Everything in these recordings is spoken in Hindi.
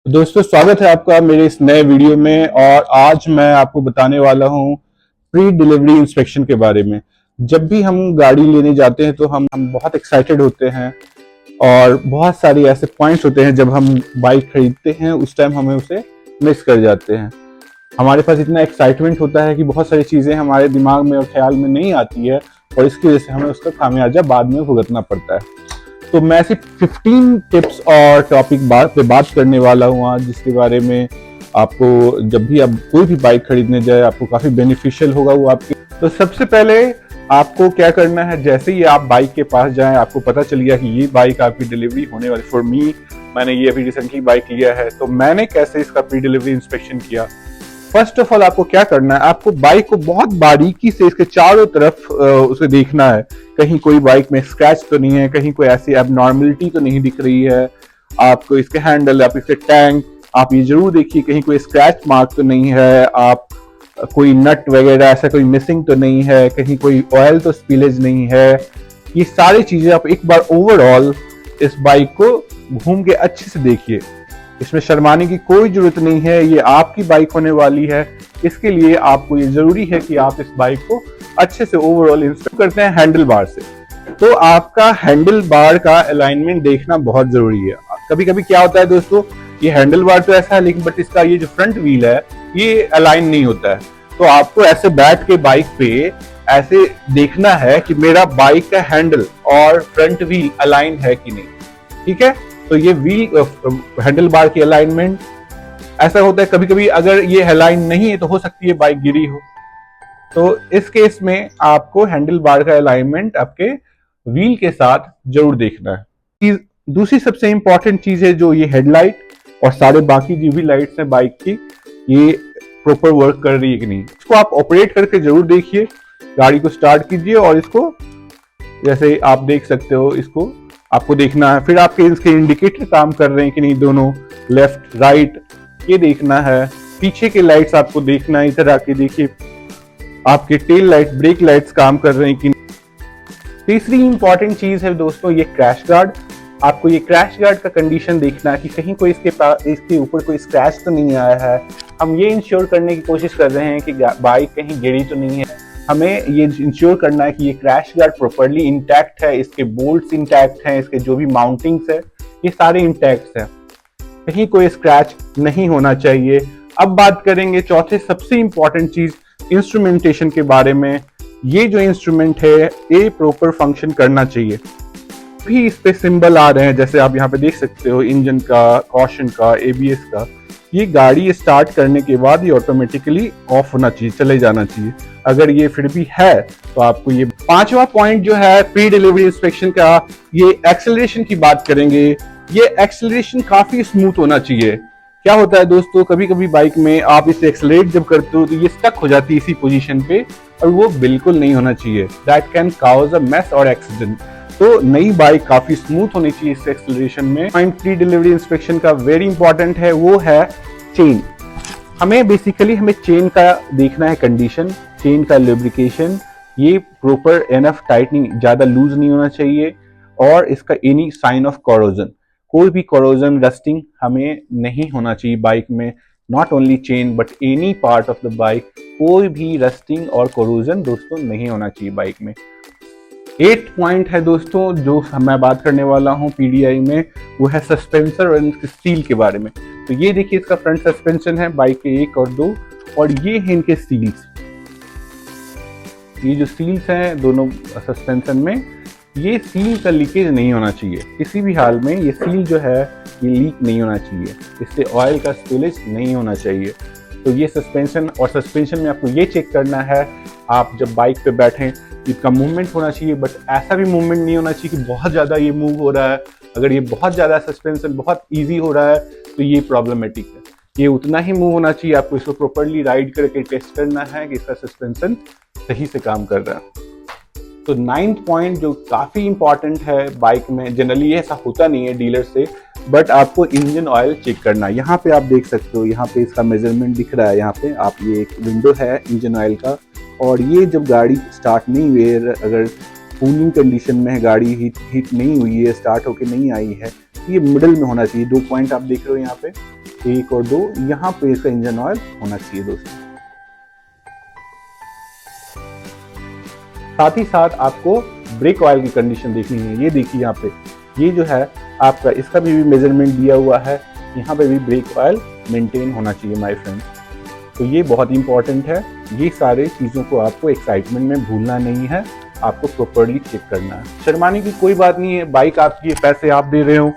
दोस्तों, स्वागत है आपका मेरे इस नए वीडियो में। और आज मैं आपको बताने वाला हूं प्री डिलीवरी इंस्पेक्शन के बारे में। जब भी हम गाड़ी लेने जाते हैं तो हम बहुत एक्साइटेड होते हैं और बहुत सारे ऐसे पॉइंट्स होते हैं जब हम बाइक खरीदते हैं उस टाइम हमें उसे मिस कर जाते हैं। हमारे पास इतना एक्साइटमेंट होता है कि बहुत सारी चीज़ें हमारे दिमाग में और ख्याल में नहीं आती है और इसकी वजह से हमें उसका खामियाजा बाद में भुगतना पड़ता है। तो मैं सिर्फ 15 टिप्स और टॉपिक पे बात करने वाला हूँ आज, जिसके बारे में आपको जब भी आप कोई भी बाइक खरीदने जाए आपको काफ़ी बेनिफिशियल होगा वो आपके। तो सबसे पहले आपको क्या करना है, जैसे ही आप बाइक के पास जाएं, आपको पता चल गया कि ये बाइक आपकी डिलीवरी होने वाली। फॉर मी, मैंने ये अभी रिसेंटली बाइक लिया है, तो मैंने कैसे इसका प्री डिलीवरी इंस्पेक्शन किया। फर्स्ट ऑफ ऑल आपको क्या करना है, आपको बाइक को बहुत बारीकी से इसके चारों तरफ उसे देखना है। कहीं कोई बाइक में स्क्रैच तो नहीं है, कहीं कोई ऐसी एबनॉर्मलिटी तो नहीं दिख रही है। आपको इसके हैंडल, आप इसके टैंक, आप ये जरूर देखिए कहीं कोई स्क्रैच मार्क तो नहीं है, आप कोई नट वगैरह ऐसा कोई मिसिंग तो नहीं है, कहीं कोई ऑयल तो स्पिलेज नहीं है। ये सारी चीजें आप एक बार ओवरऑल इस बाइक को घूम के अच्छे से देखिए। इसमें शर्माने की कोई जरूरत नहीं है, ये आपकी बाइक होने वाली है। इसके लिए आपको ये जरूरी है कि आप इस बाइक को अच्छे से ओवरऑल इंस्पेक्ट करते हैं हैंडल बार से। तो आपका हैंडल बार का अलाइनमेंट देखना बहुत जरूरी है। कभी कभी क्या होता है दोस्तों, ये हैंडल बार तो ऐसा है लेकिन बट इसका ये जो फ्रंट व्हील है ये अलाइन नहीं होता है। तो आपको ऐसे बैठ के बाइक पे ऐसे देखना है कि मेरा बाइक का हैंडल और फ्रंट व्हील अलाइन है कि नहीं। ठीक है, तो ये व्हील हैंडल बार की अलाइनमेंट ऐसा होता है। कभी कभी अगर ये अलाइन नहीं है तो हो सकती है बाइक गिरी हो, तो इस केस में आपको हैंडल बार का अलाइनमेंट आपके व्हील के साथ जरूर देखना है। दूसरी सबसे इंपॉर्टेंट चीज है जो ये हेडलाइट और सारे बाकी जो भी लाइट्स हैं बाइक की, ये प्रॉपर वर्क कर रही है कि नहीं। इसको आप ऑपरेट करके जरूर देखिए। गाड़ी को स्टार्ट कीजिए और इसको जैसे आप देख सकते हो, इसको आपको देखना है। फिर आपके इसके इंडिकेटर काम कर रहे हैं कि नहीं, दोनों लेफ्ट राइट, ये देखना है। पीछे के लाइट्स आपको देखना है, इधर आके देखिए आपके टेल लाइट, ब्रेक लाइट्स काम कर रहे हैं कि नहीं। तीसरी इंपॉर्टेंट चीज है दोस्तों ये क्रैश गार्ड। आपको ये क्रैश गार्ड का कंडीशन देखना है कि कहीं कोई इसके ऊपर कोई स्क्रैच तो नहीं आया है। हम ये इंश्योर करने की कोशिश कर रहे हैं कि बाइक कहीं गिरी तो नहीं है। हमें ये इंश्योर करना है कि ये क्रैश गार्ड प्रॉपर्ली इंटैक्ट है, इसके बोल्ट्स इंटैक्ट हैं, इसके जो भी माउंटिंग्स है ये सारे इंटैक्ट हैं, कहीं कोई स्क्रैच नहीं होना चाहिए। अब बात करेंगे चौथे सबसे इंपॉर्टेंट चीज इंस्ट्रूमेंटेशन के बारे में। ये जो इंस्ट्रूमेंट है ये प्रॉपर फंक्शन करना चाहिए। भी इस पे सिंबल आ रहे हैं, जैसे आप यहाँ पे देख सकते हो, इंजन का, कॉशन का, एबीएस का। ये गाड़ी स्टार्ट करने के बाद ये ऑटोमेटिकली ऑफ होना चाहिए, चले जाना चाहिए। अगर ये फिर भी है तो आपको ये। पांचवा पॉइंट जो है प्री डिलीवरी इंस्पेक्शन का, ये एक्सेलरेशन की बात करेंगे। ये एक्सेलरेशन काफी स्मूथ होना चाहिए। क्या होता है दोस्तों, कभी कभी बाइक में आप इसे एक्सेलरेट जब करते हो तो ये स्टक हो जाती है इसी पोजीशन पे, और वो बिल्कुल नहीं होना चाहिए। That can cause a miss और एक्सीडेंट। तो नई बाइक काफी स्मूथ होनी चाहिए इस एक्सेलरेशन में। पॉइंट प्री डिलीवरी इंस्पेक्शन का वेरी इंपॉर्टेंट है, वो है चेन। हमें चेन का देखना है कंडीशन, चेन का लुब्रिकेशन, ये प्रॉपर एनफ टाइटनिंग, ज्यादा लूज नहीं होना चाहिए। और इसका एनी साइन ऑफ कोरोजन, कोई भी कोरोजन, रस्टिंग हमें नहीं होना चाहिए बाइक में। Not only chain but any part of the bike, कोई भी रस्टिंग और कोरोजन दोस्तों नहीं होना चाहिए बाइक में। 8 पॉइंट है दोस्तों जो मैं बात करने वाला हूँ पीडीआई में, वो है सस्पेंसर और इनके सील के बारे में। तो ये देखिए इसका फ्रंट सस्पेंशन है बाइक के 1 और 2, और ये है इनके सील्स। ये जो सील्स हैं दोनों सस्पेंशन में, ये सील का लीकेज नहीं होना चाहिए किसी भी हाल में। ये सील जो है ये लीक नहीं होना चाहिए, इससे ऑयल का स्पिलेज नहीं होना चाहिए। तो ये सस्पेंशन, और सस्पेंशन में आपको ये चेक करना है आप जब बाइक पे बैठें, इसका मूवमेंट होना चाहिए, बट ऐसा भी मूवमेंट नहीं होना चाहिए कि बहुत ज़्यादा ये मूव हो रहा है। अगर ये बहुत ज़्यादा सस्पेंशन बहुत ईजी हो रहा है तो ये प्रॉब्लमेटिक है। ये उतना ही मूव होना चाहिए। आपको इसको प्रॉपरली राइड करके टेस्ट करना है कि इसका सस्पेंशन सही से काम कर रहा है। तो 9th पॉइंट जो काफ़ी इंपॉर्टेंट है बाइक में, जनरली ऐसा होता नहीं है डीलर से, बट आपको इंजन ऑयल चेक करना है। यहाँ पे आप देख सकते हो, यहाँ पे इसका मेजरमेंट दिख रहा है। यहाँ पे आप, ये एक विंडो है इंजन ऑयल का, और ये जब गाड़ी स्टार्ट नहीं हुई है, अगर कूलिंग कंडीशन में है गाड़ी, हीट नहीं हुई है, स्टार्ट होके नहीं आई है, ये मिडिल में होना चाहिए। 2 पॉइंट आप देख रहे हो यहाँ पे, 1 और 2 यहाँ पे इसका इंजन ऑयल होना चाहिए दोस्तों। साथ ही साथ आपको ब्रेक ऑयल की कंडीशन देखनी है। ये देखिए यहाँ पे, ये जो है आपका, इसका भी मेजरमेंट दिया हुआ है, यहाँ पे भी ब्रेक ऑयल मेंटेन होना चाहिए माय फ्रेंड। तो ये बहुत इंपॉर्टेंट है। ये सारे चीज़ों को आपको एक्साइटमेंट में भूलना नहीं है, आपको प्रॉपर्ली चेक करना है। शर्माने की कोई बात नहीं है, बाइक आपकी, पैसे आप दे रहे हो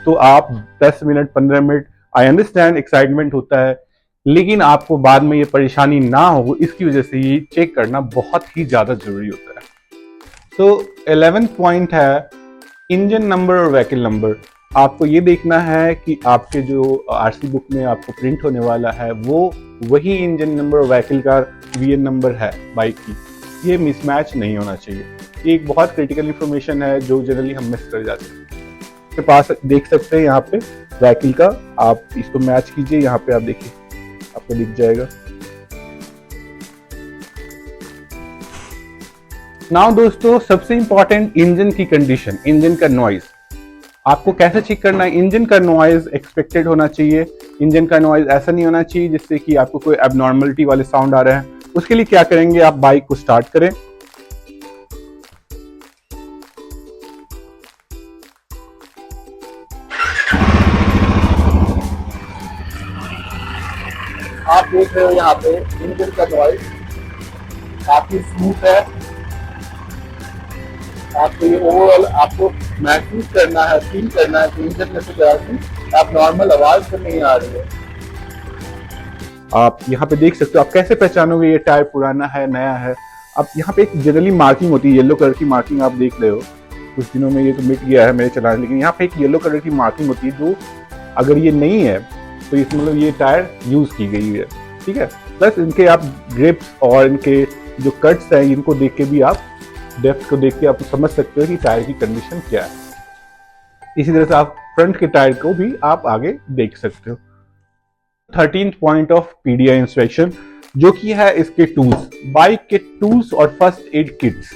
तो आप 10 minute 15 minute, I understand excitement होता है, लेकिन आपको बाद में ये परेशानी ना हो इसकी वजह से ये चेक करना बहुत ही ज़्यादा जरूरी होता है। तो 11th पॉइंट है इंजन नंबर और व्हीकल नंबर। आपको ये देखना है कि आपके जो आरसी बुक में आपको प्रिंट होने वाला है वो वही इंजन नंबर और व्हीकल का वीएन नंबर है बाइक की, ये मिसमैच नहीं होना चाहिए। ये एक बहुत क्रिटिकल इंफॉर्मेशन है जो जनरली हम मिस कर जाते हैं। आपके पास देख सकते हैं यहाँ पे व्हीकल का, आप इसको मैच कीजिए, यहाँ पे आप देखिए आपको दिख जाएगा। नाउ दोस्तों, सबसे इंपॉर्टेंट इंजन की कंडीशन, इंजन का नॉइज। आपको कैसे चेक करना है? इंजन का नॉइज एक्सपेक्टेड होना चाहिए। इंजन का नॉइज ऐसा नहीं होना चाहिए जिससे कि आपको कोई एबनॉर्मलिटी वाले साउंड आ रहे हैं। उसके लिए क्या करेंगे, आप बाइक को स्टार्ट करें, आप देख रहे हो यहाँ पे इंजन का नॉइज काफी स्मूथ है। आपको ये ओवरऑल आपको महसूस करना है, फील करना है कि इंजन में से जरा आप नॉर्मल आवाज तो नहीं आ रही है। आप यहाँ पे देख सकते हो। आप कैसे पहचानोगे ये टायर पुराना है नया है? अब यहाँ पे एक जनरली मार्किंग होती है, येलो कलर की मार्किंग आप देख रहे हो। कुछ दिनों में ये तो मिट गया है मेरे चलाने, लेकिन यहाँ पे एक येलो कलर की मार्किंग होती है जो अगर ये नहीं है तो इस मतलब ये टायर यूज की गई है, ठीक है। प्लस इनके आप ग्रिप्स और इनके जो कट्स हैं इनको देख के भी आप डेप्थ को देख के आप समझ सकते हो कि टायर की कंडीशन क्या है। इसी तरह से आप फ्रंट के टायर को भी आप आगे देख सकते हो। 13th point of PDI inspection जो कि है इसके टूल्स, बाइक के टूल्स और फर्स्ट एड किट्स,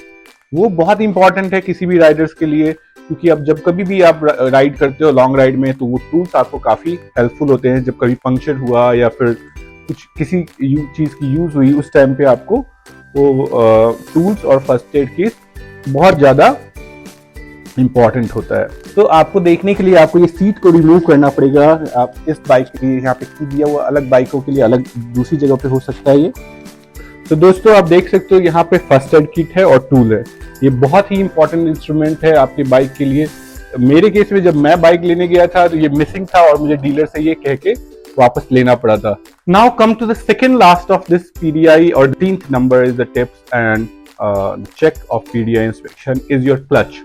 वो बहुत इंपॉर्टेंट है किसी भी राइडर्स के लिए, क्योंकि अब जब कभी भी आप राइड करते हो लॉन्ग राइड में तो वो टूल्स आपको काफी हेल्पफुल होते हैं। जब कभी पंक्चर हुआ या फिर कुछ किसी चीज की यूज हुई उस टाइम पे आपको वो टूल्स और फर्स्ट एड किट बहुत ज्यादा इंपॉर्टेंट होता है। तो आपको देखने के लिए आपको ये सीट को रिमूव करना पड़ेगा। आप इस बाइक के लिए यहाँ पे की दिया हुआ, अलग बाइकों के लिए अलग दूसरी जगह पे हो सकता है ये। तो दोस्तों आप देख सकते हो यहाँ पे फर्स्ट एड किट है और टूल है। ये बहुत ही इंपॉर्टेंट इंस्ट्रूमेंट है आपके बाइक के लिए। मेरे केस में जब मैं बाइक लेने गया था तो ये मिसिंग था और मुझे डीलर से ये कह के वापस लेना पड़ा था। Now come to the second last of this PDI और 13th number is the tips and check of PDI inspection is your clutch.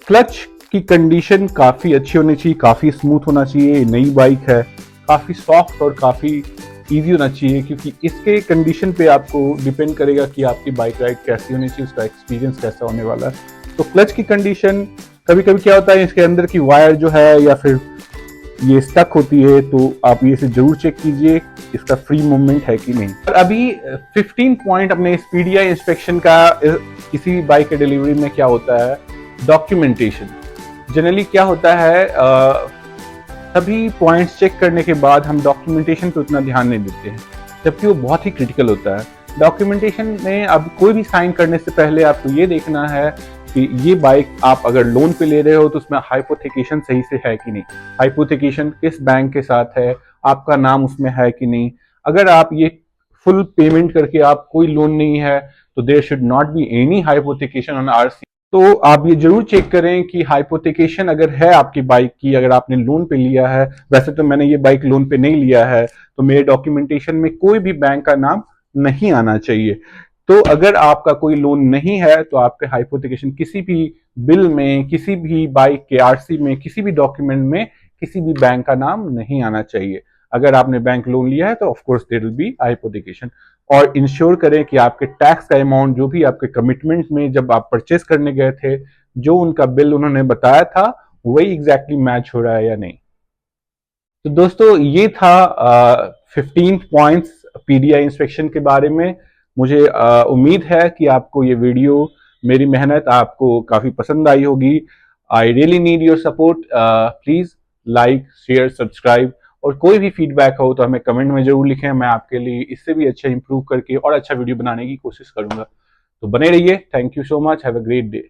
Clutch की कंडीशन काफी अच्छी होनी चाहिए, काफी स्मूथ होना चाहिए। नई बाइक है, काफी सॉफ्ट और काफी इजी होना चाहिए, क्योंकि इसके कंडीशन पे आपको डिपेंड करेगा कि आपकी बाइक राइड कैसी होनी चाहिए, उसका एक्सपीरियंस कैसा होने वाला है। तो क्लच की कंडीशन, कभी कभी क्या होता है इसके अंदर की वायर जो है या फिर ये स्टक होती है, तो आप ये से जरूर चेक कीजिए इसका फ्री मूवमेंट है कि नहीं। और अभी 15 पॉइंट अपने इस पीडीआई इंस्पेक्शन का किसी बाइक के डिलीवरी में क्या होता है, डॉक्यूमेंटेशन। जनरली क्या होता है, सभी पॉइंट्स चेक करने के बाद हम डॉक्यूमेंटेशन पे उतना ध्यान नहीं देते हैं, जबकि वो बहुत ही क्रिटिकल होता है। डॉक्यूमेंटेशन में अब कोई भी साइन करने से पहले आपको ये देखना है कि ये बाइक आप अगर लोन पे ले रहे हो तो उसमें हाइपोथेकेशन सही से है कि नहीं, हाइपोथेकेशन किस बैंक के साथ है, आपका नाम उसमें है कि नहीं। अगर आप ये फुल पेमेंट करके आप कोई लोन नहीं है तो there should not be any hypothecation on RC. तो आप ये जरूर चेक करें कि हाइपोथेकेशन अगर है आपकी बाइक की, अगर आपने लोन पे लिया है। वैसे तो मैंने ये बाइक लोन पे नहीं लिया है, तो मेरे डॉक्यूमेंटेशन में कोई भी बैंक का नाम नहीं आना चाहिए। तो अगर आपका कोई लोन नहीं है तो आपके हाइपोथेकेशन किसी भी बिल में, किसी भी बाइक के आरसी में, किसी भी डॉक्यूमेंट में किसी भी बैंक का नाम नहीं आना चाहिए। अगर आपने बैंक लोन लिया है तो of course there will be hypothecation. और इंश्योर करें कि आपके टैक्स का अमाउंट जो भी आपके कमिटमेंट में जब आप परचेस करने गए थे, जो उनका बिल उन्होंने बताया था वही एग्जैक्टली मैच हो रहा है या नहीं। तो दोस्तों ये था 15 पॉइंट्स पीडीआई इंस्पेक्शन के बारे में। मुझे उम्मीद है कि आपको ये वीडियो, मेरी मेहनत आपको काफी पसंद आई होगी। I really need your support. Please like, share, subscribe और कोई भी फीडबैक हो तो हमें कमेंट में जरूर लिखें, मैं आपके लिए इससे भी अच्छा इंप्रूव करके और अच्छा वीडियो बनाने की कोशिश करूंगा। तो बने रहिए। Thank you so much. Have a great day.